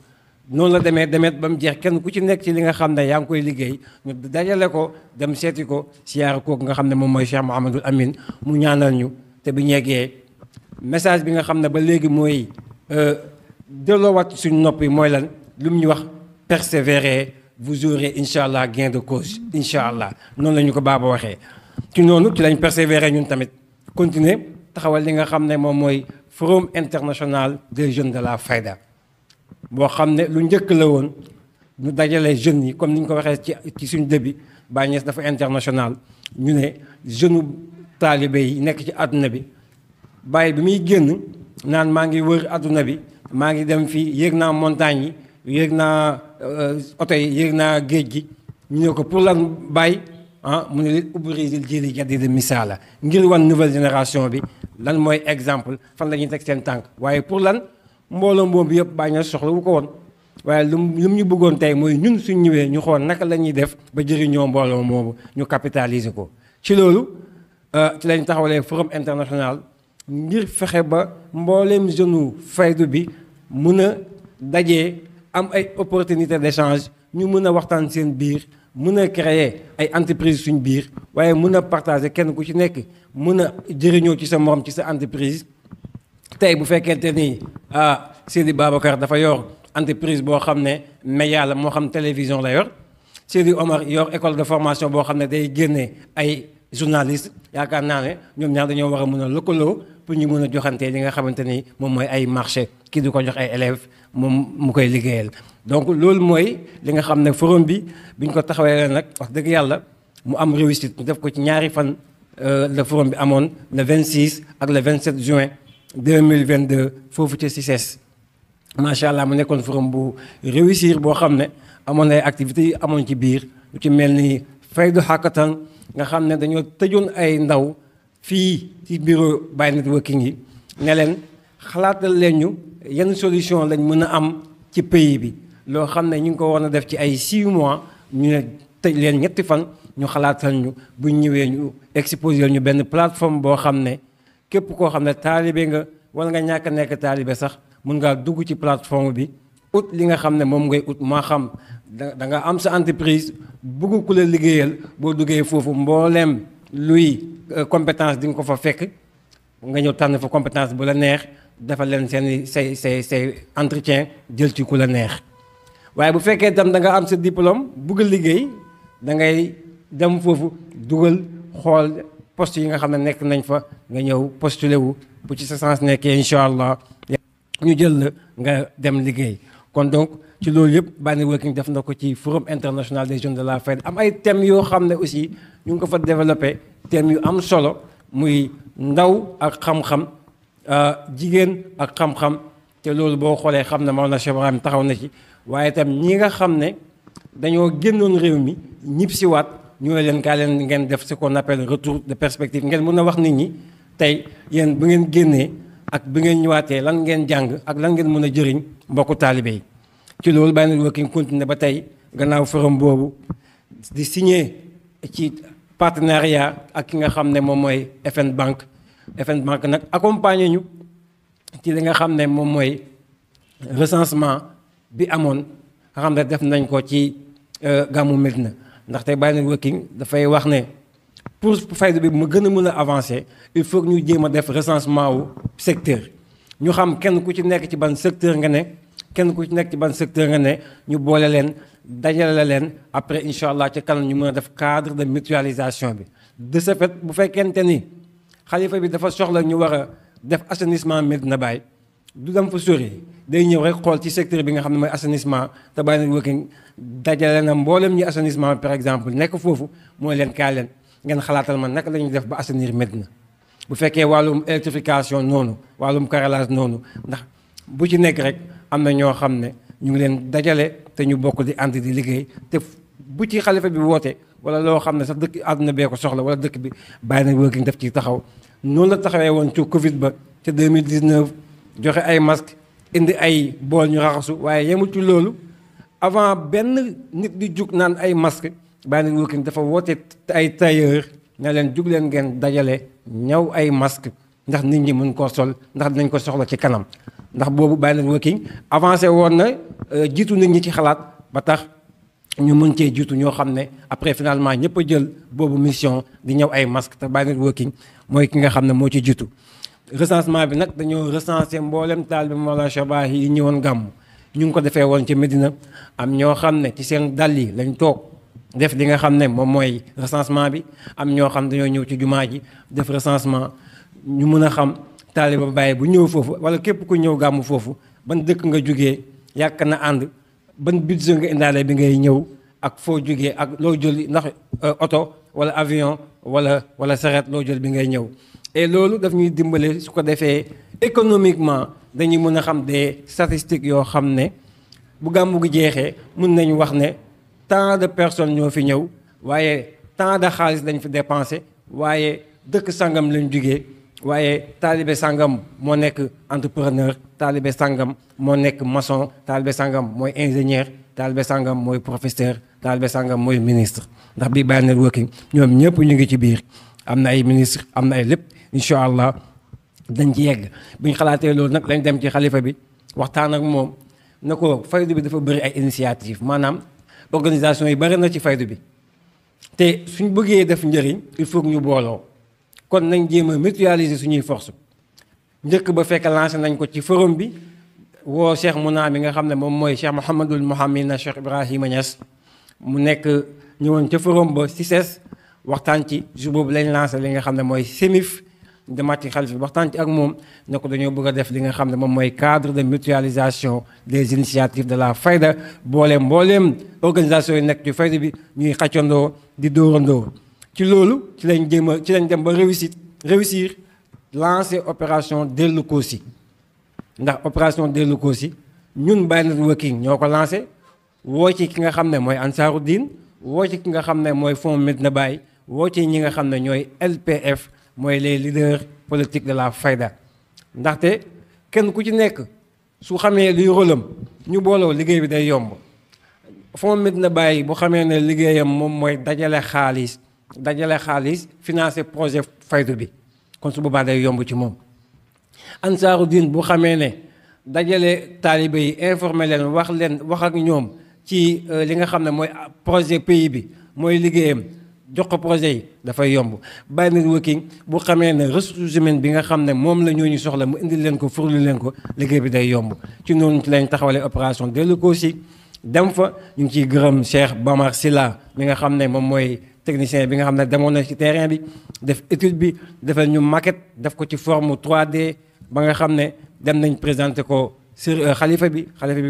noonu la demee demet ba mu jeex kenn ku ci nekk ci li nga xam ne yaa ngi koy liggéey ñu dajale ko dem seeti ko siyaara kooku nga xam ne moom mooy Cheikh Mouhamadul Amin mu ñaanal ñu te bu ñeggee message bi nga xam ne ba léegi mooy delloowaat suñu noppi mooy lan lu mu ñu wax persévérer vous aurez incha allah gain de cause incha allah noonu la ñu ko baaba waxee. ci noonu ci lañ persévérer ñun tamit continuer taxawal li nga xam ne moom mooy forum international des jeunes de la Fayda boo xam ne lu njëkk la woon ñu dajale jeunes yi comme ni ñu ko waxee ci suñu début Baye Niass dafa international ñu ne jeune taalibe yi nekk ci àdduna bi Baye bi muy génn naan maa ngi wër àdduna bi maa ngi dem fii yéeg naa montagne yi yéeg naa oto yi yéeg naa géej gi ñu ne ko pour lan Baye mu ne leen ubbrisil jili jadidi misaala ngir wan nouvelle génération bi lan mooy exemple fan la ñuy teg seen tànk waaye pour lan mbooloo mboobu bi yëpp Baye Niass soxla wu ko woon waaye lu mu ñu bëggoon tey mooy ñun suñ ñëwee ñu xool naka la ñuy def ba jëriñoo mbooloo moomu ñu capitaliser ko ci loolu ci lañ taxawalee forum international ngir fexe ba mbooleem jeune faydu bi mun a dajee am ay opportunité d'échange ñu mun a waxtaan seen biir mun a créer ay entreprise suñ biir waaye mun a partager kenn ku ci nekk mun a jëriñoo ci sa morom ci sa entreprise tey bu fekkente ni Seydi Babacar dafa yor entreprise boo xam ne média la moo xam télévision la yor Seydi Omar yor école de formation boo xam ne day génne ay journaliste yaakaar naa ne ñoom ñaar dañoo war a mën a lëkkaloo pour ñu mën a joxante li nga xamante ni moom mooy ay marché kii di ko jox ay élèves moom mu koy liggéeyal. donc loolu mooy li nga xam ne forum bi ñu ko taxawee nag wax dëgg yàlla mu am réussite ñu def ko ci ñaari fan le forum bi amoon le 26 ak le 27 juin 2022 foofu ci CICES macha allah mu nekkoon forum bu réussir boo xam ne amoon ay activités yi amoon ci biir lu ci mel ni Faydu Hackathon nga xam ne dañoo tëjoon ay ndaw fii ci bureau Baye Networking yi ne leen xalaatal leen ñu yenn solution lañ mën a am ci pays bi loo xam ne ñu ngi ko war a def ci ay 6 mois ñu ne tëj leen ñetti fan ñu xalaatal ñu bu ñëwee ñu exposer ñu benn plateforme boo xam ne képp koo xam ne taalibe nga wala nga ñàkk a nekk taalibe sax mun ngaa dugg ci plateforme bi ut li nga xam ne moom ngay ut maa xam da nga am sa entreprise bëgg ku la liggéeyal boo duggee foofu mbooleem luy compétence di nga ko fa fekk nga ñëw tànn fa compétence bu la neex defal leen seen say entretien jël ci ku la neex waaye bu fekkee tam da nga am sa diplôme bëgg liggéey da ngay dem foofu dugal xool poste yi nga xam ne nekk nañ fa nga ñëw postulé wu bu ci sa sens nekkee incha allah ñu jël la nga dem liggéey kon donc ci loolu yëpp Baye Networking def na ko ci forum international des jeunes de la Fayda am ay thèmes yoo xam ne aussi ñu ngi ko fa développé thèmes yu am solo muy ndaw ak xam-xam jigéen ak xam-xam te loolu boo xoolee xam ne Maolana Cheikh Ibrahim taxaw na ci waaye itam ñi nga xam ne dañoo génnoon réew mi ñib siwaat ñoo leen kaa leen ngeen def ce qu'on appelle retour de perspective ngeen mën a wax nit ñi tey yéen bu ngeen génnee ak bi ngeen ñëwaatee lan ngeen jàng ak lan ngeen mën a jëriñ mbokku taalibe yi ci loolu Baye Networking continué ba tey gannaaw forum boobu di signé ci partenariat ak ki nga xam ne moom mooy FN Bank. FN Bank nag accompagné ñu ci li nga xam ne moom mooy recensement bi amoon nga xam ne def nañ ko ci Gamou Médina ndaxte Baye Networking dafay wax ne pour fayda bi mu gën a mën a avancer il faut que ñu jéem a def recensement wu secteur ñu xam kenn ku ci nekk ci ban secteur nga ne kenn ku ci nekk ci ban secteur nga ne ñu boole leen dajale leen après incha allah ci kanam ñu mën a def cadre de mutualisation bi. De ce fait bu fekkente ni xalifa bi dafa soxla ñu war a def assainissement Médina Baye du dem fa sori day ñëw rek xool ci secteur bi nga xam ne mooy assainissement te Baye Networking dajale na mboolem ñi assainissement par exemple nekk foofu mooy leen kaay leen ngeen xalaatal man naka la ñuy def ba assainir Médina. bu fekkee wàllum électrification noonu wàllum carrelage noonu ndax bu ci nekk rek am na ñoo xam ne ñu ngi leen dajale te ñu bokk di ànd di liggéey te bu ci xalifa bi woote wala loo xam ne sax dëkk àdduna bee ko soxla wala dëkk bi Baye Networking def ci taxaw noonu la taxawee woon ci Covid ba ca 2019 joxe ay masque indi ay bool ñu raxasu waaye yemul ci loolu avant benn nit di jug naan ay masque Baye Networking dafa woote ay tailleur ne leen jug leen ngeen dajale ñaw ay masque ndax nit ñi mën koo sol ndax dinañ ko soxla ci kanam ndax boobu Baye Networking avancé woon na jiitu nit ñi ci xalaat ba tax ñu mën cee jiitu ñoo xam ne après finalement ñëpp a jël boobu mission di ñëw ay masque te Baye Networking mooy ki nga xam ne moo ci jiitu. recensement bi nag dañoo recensé mboolem taal bi Mawlana Cheikh Ibrahim yi ñëwoon gàmmu ñu ngi ko defee woon ci Médina am ñoo xam ne ci seen dal yi lañ toog def li nga xam ne moom mooy recensement bi am ñoo xam dañoo ñëw ci jumaa ji def recensement ñu mën a xam taaliba Baye bu ñëw foofu wala képp ku ñëw gàmmu foofu ban dëkk nga jógee yàq na ànd ban budget nga indaale bi ngay ñëw ak foo jógee ak loo jël ndax oto wala avion wala saret loo jël bi ngay ñëw et loolu daf ñuy dimbale su ko defee économiquement dañuy mën a xam des statistiques yoo xam ne bu gàmmu gi jeexee mën nañu wax ne tant de personnes ñoo fi ñëw waaye tant de xaalis lañ fi dépensé waaye dëkk sangam lañ jugee waaye taalibe sangam moo nekk entrepreneur taalibe sangam moo nekk maçon taalibe sangam mooy ingénieur taalibe sangam mooy professeur taalibe sangam mooy ministre ndax bii Baye Networking ñoom ñëpp ñu ngi ci biir am na ay ministre am na ay lépp incha allah dañ ci yegg bu ñu xalaatee loolu nag lañ dem ci xalifa bi waxtaan ak moom na ko faydu bi dafa bëri ay initiative maanaam organisation yi bëri na ci faydu bi te suñ bëggee def njëriñ il faut que ñu booloo kon nañ jéem a mutualiser suñuy force njëkk ba fekk lancé nañ ko ci forum bi woo Cheikh Mouna mi nga xam ne moom mooy Cheikh Mouhamadul Mouhamina Cheikh Ibrahima Niass mu nekk ñëwoon ca forum ba CICES waxtaan ci jour boobu lañ lancé li nga xam ne mooy SEMIF demaat ci xalifa bi waxtaan ci ak moom ne ko dañoo bëgg a def li nga xam ne moom mooy cadre de mutualisation des initiatives de la fayda mbooleem organisation yi nekk ci fayda bi ñuy xàccandoo di dóorandoo ci loolu ci lañ dem ba réussir lancer opération Dellu Kossy ndax opération Dellu Kossy ñun Baye Networking ñoo ko lancé woo ci ki nga xam ne mooy Ansaruddin woo ci ki nga xam ne mooy Fonds Médina Baye woo ci ñi nga xam ne ñooy LPF mooy les leaders politiques de la fayda ndaxte kenn ku ci nekk su xamee luy rôlam ñu booloo liggéey bi day yomb Fonds Médina Baye bu xamee ne liggéeyam moom mooy dajale xaalis financer projet faydu bi kon su boobaa day yomb ci moom Ansaruddin bu xamee ne dajale taalibe yi informer leen wax ak ñoom ci li nga xam ne mooy projet pays bi mooy liggéeyam jox ko projet yi dafay yomb Baye Networking bu xamee ne ressources humaines bi nga xam ne moom la ñooñu soxla mu indil leen ko furli leen ko liggéey bi day yomb ci noonu ci lañ taxawalee opération Dellu Kossy dem fa ñu ngi ciy gërëm Cheikh Bamar Silla mi nga xam ne moom mooy technicien bi nga xam ne demoon na ci terrain bi def étude bi defal ñu maquette def ko ci forme 3D ba nga xam ne dem nañ présenté ko sur xalifa bi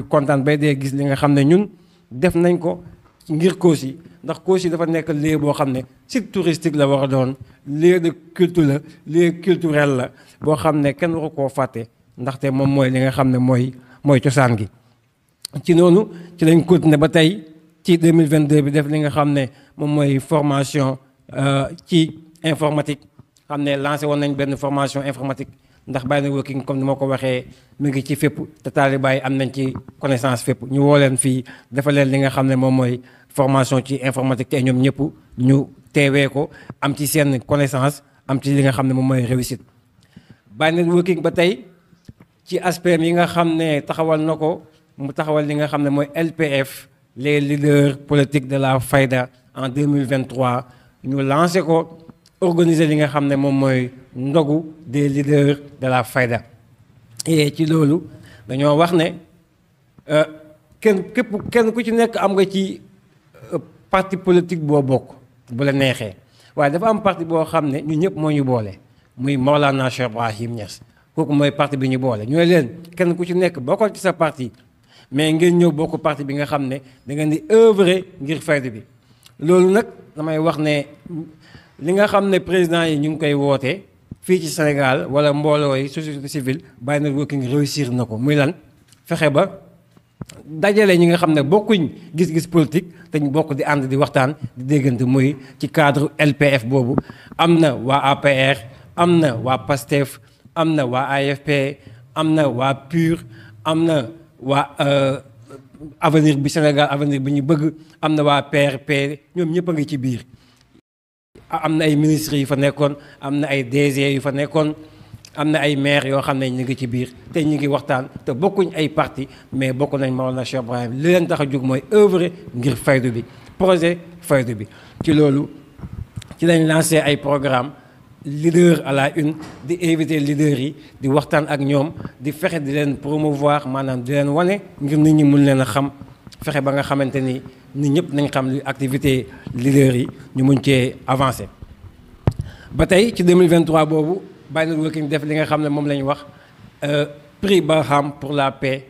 kontaan bay dee gis li nga xam ne ñun def nañ ko ngir Kossy ndax Kossy dafa nekk lieu boo xam ne site touristique la war a doon lieu de culture la lieu culturel la boo xam ne kenn waru koo fàtte ndaxte moom mooy li nga xam ne mooy cosaan gi ci noonu ci lañ continuer ba tey ci 2022 bi def li nga xam ne moom mooy formation ci informatique xam ne lancé woon nañ benn formation informatique ndax Baye Networking comme ni ma ko waxee mu ngi ci fépp te taaliba yi am nañ ci connaissance fépp ñu woo leen fii dafa leen li nga xam ne moom mooy formation ci informatique te ñoom ñëpp ñu teewee ko am ci seen connaissance am ci li nga xam ne moom mooy réussite. Baye Networking ba tey ci aspect yi nga xam ne taxawal na ko mu taxawal li nga xam ne mooy LPF les leaders politiques de la Fayda en 2023 ñu lancé ko organiser li nga xam ne moom mooy ndogu des leaders de la Fayda. et ci loolu dañoo wax ne kenn ku ci nekk am nga ci parti politique boo bokk bu la neexee waaye dafa am parti boo xam ne ñun ñëpp moo ñu boole muy Maolana Cheikh Ibrahim Niass kooku mooy parti bi ñu boole ñu ne leen kenn ku ci nekk bokkal ci sa parti mais ngeen ñëw bokk parti bi nga xam ne da ngeen di œuvrer ngir fayda bi. loolu nag damay wax ne li nga xam ne président yi ñu ngi koy woote fii ci Sénégal wala mbooloo yi société civile Baye Networking réussir na ko muy lan fexe ba dajale ñi nga xam ne bokkuñ gis-gis politique te ñu bokk di ànd di waxtaan di déggante muy ci cadre LPF boobu. am na waa APR am na waa PASTEF am na waa AFP am na waa PUR am na waa avenir bi Sénégal avenir bi ñu bëgg am na waa PRP ñoom ñëpp a ngi ci biir. am na ay ministres yu fa nekkoon am na ay DG yu fa nekkoon am na ay maires yoo xam ne ñu ngi ci biir te ñu ngi waxtaan te bokkuñ ay parti mais bokk nañ Maolana Cheikh Ibrahim li leen tax a jóg mooy œuvre ngir faydu bi projet faydu bi. ci loolu ci lañ lancé ay programme leader à la une di invité leaders yi di waxtaan ak ñoom di fexe di leen promouvoir maanaam di leen wane ngir nit ñi mun leen a xam fexe ba nga xamante ni nit ñëpp nañ xam li activité leaders yi ñu mun cee avancer. ba tey ci 2023 boobu Baye Networking def li nga xam ne moom la ñu wax prix Barham pour la paix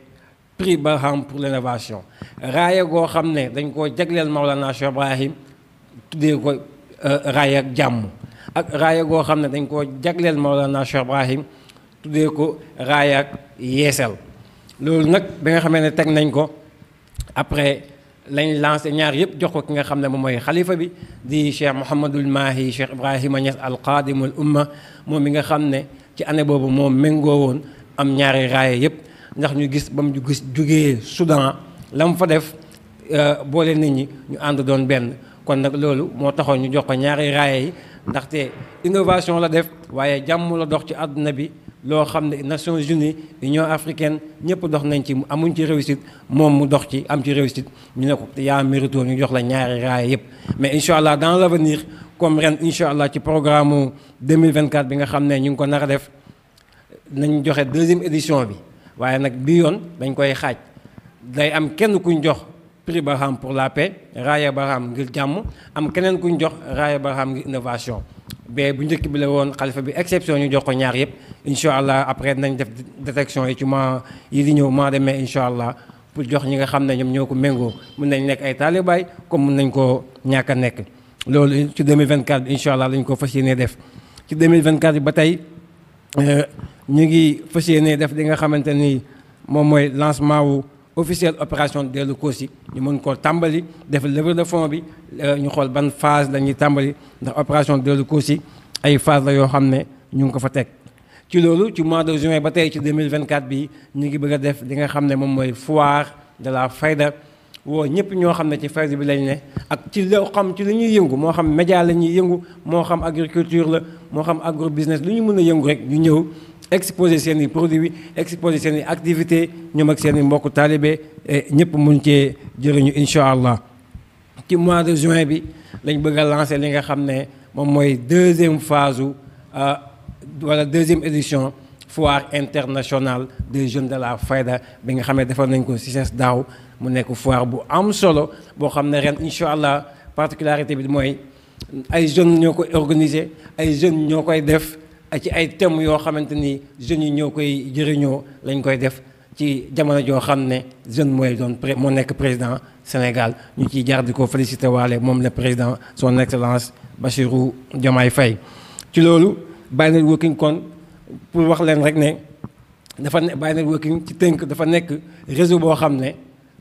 prix Barham pour l'innovation raaya goo xam ne dañ koo jagleel Maolana Cheikh Ibrahim tuddee ko raaya ak jàmm ak raaya goo xam ne dañ koo jagleel Maolana Cheikh Ibrahim tuddee ko raaya ak yeesal. loolu nag bi nga xamee ne teg nañ ko après lañ lancé ñaar yëpp jox ko ki nga xam ne moom mooy xalifa bi di Cheikh Mouhamadul Mahi Cheikh Ibrahima Niass al Qadimul Umma moom mi nga xam ne ci année boobu moom méngoo woon am ñaari raaya yëpp ndax ñu gis ba mu gis jugee Soudan la mu fa def boole nit ñi ñu ànd doon benn. kon nag loolu moo taxoon ñu jox ko ñaari raaya yi ndaxte innovation la def waaye jàmm la dox ci àdduna bi loo xam ne Nations Unies Union africaine ñëpp dox nañ ci amuñ ci réussite moom mu dox ci am ci réussite ñu ne ko yaa mérito ñu jox la ñaari raaya yëpp. mais incha allah dans l'avenir comme ren incha allah ci programme 2024 bi nga xam ne ñu ngi ko nar a def nañ joxe 2e édition bi waaye nag bii yoon dañ koy xaaj day am kenn kuñ jox prix Barham pour la paix raaya Barham ngir jàmm am keneen kuñ jox raaya Barham ngir innovation. mais bu njëkk bi la woon xalifa bi exception ñu jox ko ñaar yëpp incha allah après nañ def détection yi ci mois yi di ñëw mois de mai incha allah pour jox ñi nga xam ne ñoom ñoo ko méngoo mun nañ nekk ay taalibaay comme mun nañ koo ñàkk a nekk. loolu ci 2024 bi incha allah lañ ko fas yéenee def ci 2024 bi ba tey ñu ngi fas yéenee def li nga xamante ni moom mooy lancement wu officiel opération Dellu Kossy ñu mën koo tàmbali def levée de fonds bi ñu xool ban phase la ñuy tàmbali ndax opération Dellu Kossy ay phase la yoo xam ne ñu ngi ko fa teg. ci loolu ci mois de juin ba tey ci 2024 bi ñu ngi bëgg a def li nga xam ne moom mooy foire de la fayda woo ñëpp ñoo xam ne ci fayda bi lañ ne ak ci loo xam ci li ñuy yëngu moo xam média la ñuy yëngu moo xam agriculture la moo xam agro business lu ñu mën a yëngu rek ñu ñëw exposer seen i produits exposer seen i activités ñoom ak seen i mbokku taalibe ñëpp mun cee jëriñu incha allah. ci mois de juin bi lañ bëgg a lancer li nga xam ne moom mooy 2e phase wala 2e édition foire internationale des jeunes de la Fayda bi nga xam ne defal nañ ko ci CICES daaw mu nekk foire bu am solo boo xam ne ren incha allah particularité bi mooy ay jeunes ñoo koy organiser ay jeunes ñoo koy def. ci ay thèmes yoo xamante ni jeunes yi ñoo koy jëriñoo lañ koy def ci jamono joo xam ne jeune mooy doon moo nekk président Sénégal ñu ciy jaar di ko félicité waale moom le président son excellence Bassirou Diomaye Faye. ci loolu Baye Networking kon pour wax leen rek ne dafa ne Baye Networking ci tënk dafa nekk réseau boo xam ne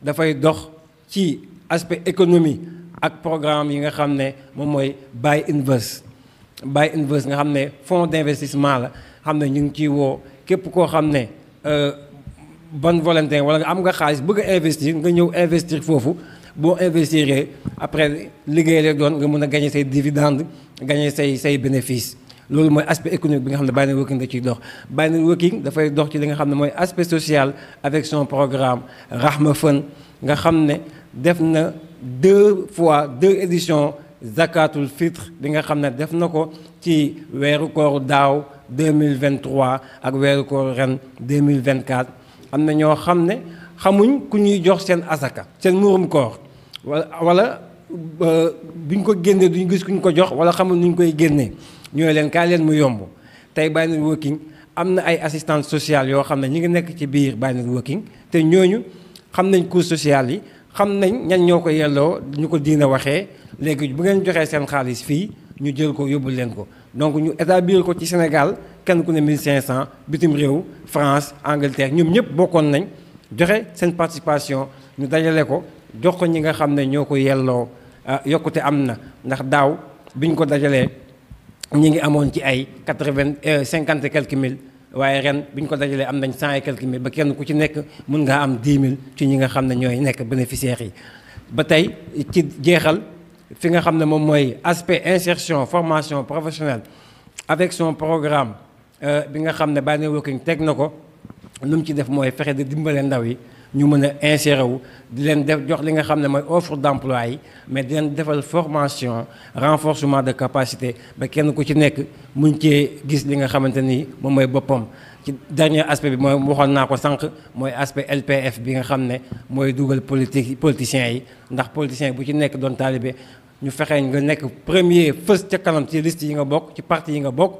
dafay dox ci aspect économie ak programme yi nga xam ne moom mooy Baye Invest. Baye Invest nga xam ne fonds d'investissement la xam ne ñu ngi ciy woo képp koo xam ne bonne volonté wala nga am nga xaalis bëgg a investir nga ñëw investir foofu boo investir après liggéey lay doon nga mën a gagner say dividende gagner say bénéfice loolu mooy aspect économique bi nga xam ne Buy Networking da ciy dox. Buy Networking dafay dox ci li nga xam ne mooy aspect social avec son programme Rahma Fun nga xam ne def na 2 éditions Zakatul Fitre bi nga xam ne def na ko ci weeru koor daaw 2023 ak weeru koor ren 2024 am na ñoo xam ne xamuñ ku ñuy jox seen asaka seen muurum koor wala buñ ko génnee duñ gis kuñ ko jox wala xamul nuñ koy génnee ñooy leen kaay leen mu yomb tey Buy Networking am na ay assistante sociale yoo xam ne ñi ngi nekk ci biir Buy Networking te ñooñu xam nañ coûts social yi xam nañ ñan ñoo ko yelloo ñu ko diina waxee léegi bu ngeen joxee seen xaalis fii ñu jël ko yóbbul leen ko donc ñu établir ko ci Sénégal kenn ku ne 1500 bitim réew France Angleterre ñoom ñëpp bokkoon nañ joxe seen participation ñu dajale ko jox ko ñi nga xam ne ñoo ko yelloo yokkute am na ndax daaw biñ ko dajalee ñi ngi amoon ci ay 50 et quelques mille waaye ren biñ ko dajalee am nañ 100 et quelques mille ba kenn ku ci nekk mën ngaa am 10 000 ci ñi nga xam ne ñooy nekk bénéficiaires yi ba tey ci jeexal fi nga xam ne moom mooy aspect insertion formation professionnelle avec son programme bi nga xam ne Buy Networking teg na ko lu mu ci def mooy fexe di dimbale ndaw yi ñu mën a insérer wu di leen def jox li nga xam ne mooy offre d'emploi yi mais di leen defal formation renforcement de capacité ba kenn ku ci nekk muñ cee gis li nga xamante ni moom mooy boppam. ci dernier aspect bi mooy waxoon naa ko sànq mooy aspect LPF bi nga xam ne mooy dugal politiciens yi ndax politiciens yi bu ci nekk doon taalibe ñu fexe nga nekk premier fës ca kanam ci liste yi nga bokk ci parti yi nga bokk.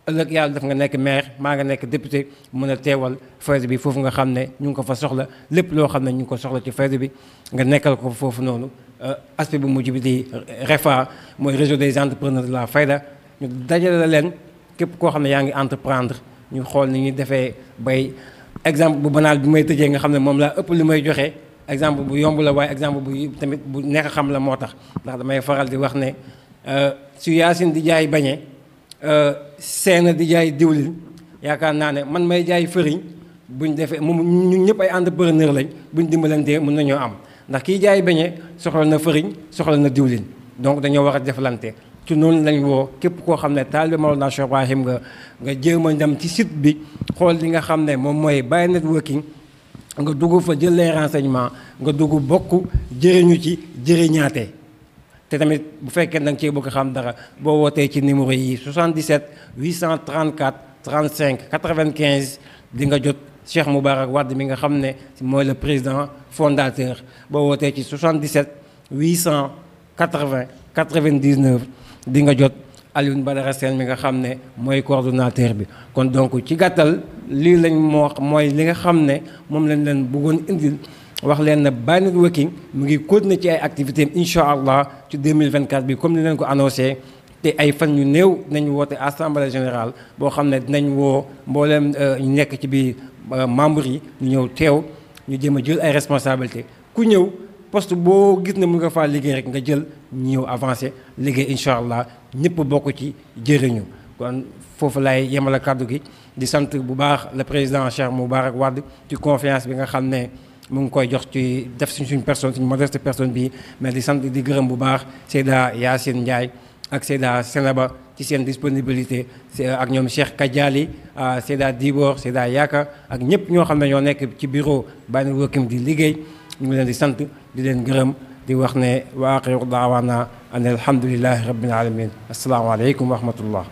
ëllëg yàlla def nga nekk maire maa nga nekk député mën a teewal fayda bi foofu nga xam ne ñu ngi ko fa soxla lépp loo xam ne ñu ngi ko soxla ci fayda bi nga nekkal ko foofu noonu aspect bu mujj bi di REFA mooy réseau des entrepreneurs de la fayda ñu dajale leen képp koo xam ne yaa ngi entreprendre ñu xool ni ñuy defee bay exemple bu banal bi may tëjee nga xam ne moom laa ëpp li may joxe exemple bu yomb la waaye exemple bu tamit bu neex a xam la moo tax ndax damay faral di wax ne su Yaasin di jaay bañe Seena di jaay diwlin yaakaar naa ne man may jaay fëriñ buñ defee moom ñun ñëpp ay entrepreneur lañ buñ dimbalantee mën nañoo am ndax kiy jaay beñe soxla na fëriñ soxla na diwlin donc dañoo war a deflante ci noonu lañ woo képp koo xam ne taalibe Mawlana Cheikh Ibrahim nga jéem a dem ci site bi xool li nga xam ne moom mooy Buy Networking nga dugg fa jël les renseignements nga dugg bokk jëriñu ci jëriñaate te tamit bu fekkee da nga cee bëgg xam dara boo wootee ci numéro yi 77 834 35 95 di nga jot Cheikh Moubarak Wade mi nga xam ne mooy le président fondateur boo wootee ci 77 880 99 di nga jot Alioune Badara Sène mi nga xam ne mooy coordonnateur bi. kon donc ci gàttal lii lañ moo mooy li nga xam ne moom lañ leen bëggoon indil. wax leen ne Buy Networking mu ngi continuer ci ay activités am incha allah ci 2024 bi comme ni leen ko annoncé te ay fan yu néew dinañ woote assemblée générale boo xam ne dinañ woo mbooleem ñu nekk ci biir membres yi ñu ñëw teew ñu jéem a jël ay responsabilités ku ñëw poste boo gis ne mun nga faa liggéey rek nga jël ñu ñëw avancé liggéey incha allah ñëpp bokk ci jëriñu kon foofu lay yemale kàddu gi di sant bu baax le président Cheikh Moubarak Wade ci confiance bi nga xam ne. mu ngi koy jox ci def suñ personne suñ modeste personne bi mais di sant di gërëm bu baax Seyda Yacine Ndiaye ak Seyda Senaba ci seen disponibilité ak ñoom Cheikh Kadiali Seyda Dibor Seyda Yaka ak ñëpp ñoo xam ne ñoo nekk ci bureau Buy Networking di liggéey ñu ngi leen di sant di leen gërëm di wax ne wa axiru daawaana an alhamdulillahi rabbil alamin asalaamaaleykum wa rahmatullah